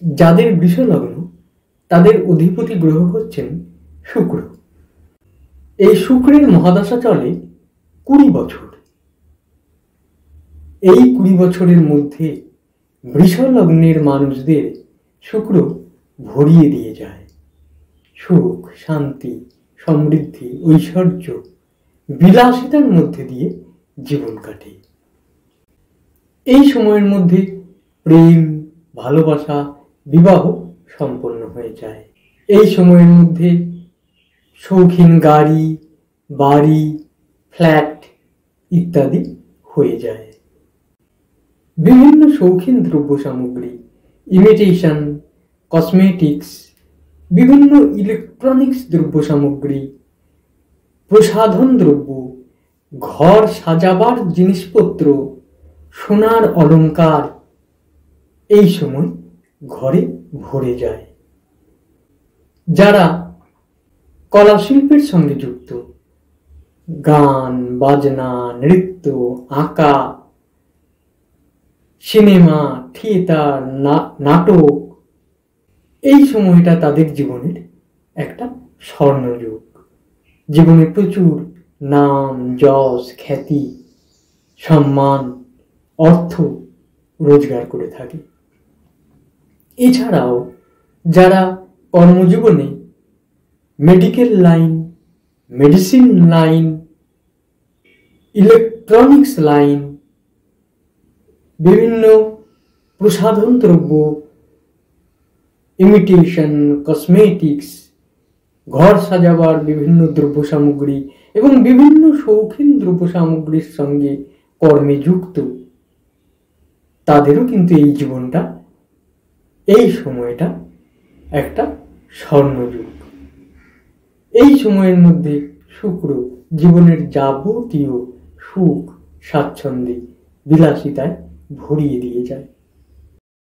যাদের বৃষলগ্ন তাদের অধিপতি গ্রহ হচ্ছেন শুক্র। এই শুক্রের মহাদশা চলে 20 বছর। এই 20 বছরের মধ্যে বৃষলগ্নের মানুষদের শুক্র ভরিয়ে দিয়ে যায়। সুখ, শান্তি, সমৃদ্ধি, ঐশ্বর্য, বিলাসিতার মধ্যে দিয়ে জীবন কাটে। এই সময়ের মধ্যে প্রেম, ভালোবাসা, বিবাহ সম্পন্ন হয়ে যায়। এই সময়ের মধ্যে শৌখিন গাড়ি, বাড়ি, ফ্ল্যাট ইত্যাদি হয়ে যায়। বিভিন্ন শৌখিন দ্রব্য সামগ্রী, ইমিটেশন, কসমেটিক্স, বিভিন্ন ইলেকট্রনিক্স দ্রব্য সামগ্রী, প্রসাধন দ্রব্য, ঘর সাজাবার জিনিসপত্র, সোনার অলংকার এই সময় ঘরে ভরে যায়। যারা কলা শিল্পের সঙ্গে যুক্ত, গান, বাজনা, নৃত্য, আঁকা, সিনেমা, থিয়েটার, নাটক, এই সময়টা তাদের জীবনের একটা স্বর্ণযুগ। জীবনে প্রচুর নাম, যশ, খ্যাতি, সম্মান, অর্থ রোজগার করে থাকে। এছাড়াও যারা কর্মজীবনে medical line, medicine line, electronics line, বিভিন্ন প্রসাধন দ্রব্য, ইমিটেশন, কসমেটিক্স, ঘর সাজাবার বিভিন্ন দ্রব্য সামগ্রী এবং বিভিন্ন শৌখিন দ্রব্য সামগ্রীর সঙ্গে কর্মে যুক্ত, তাদেরও কিন্তু এই জীবনটা, এই সময়টা একটা স্বর্ণযুগ। এই সময়ের মধ্যে শুক্র জীবনের যাবতীয় সুখ, স্বাচ্ছন্দ্যে, বিলাসিতায় ভরিয়ে দিয়ে যায়।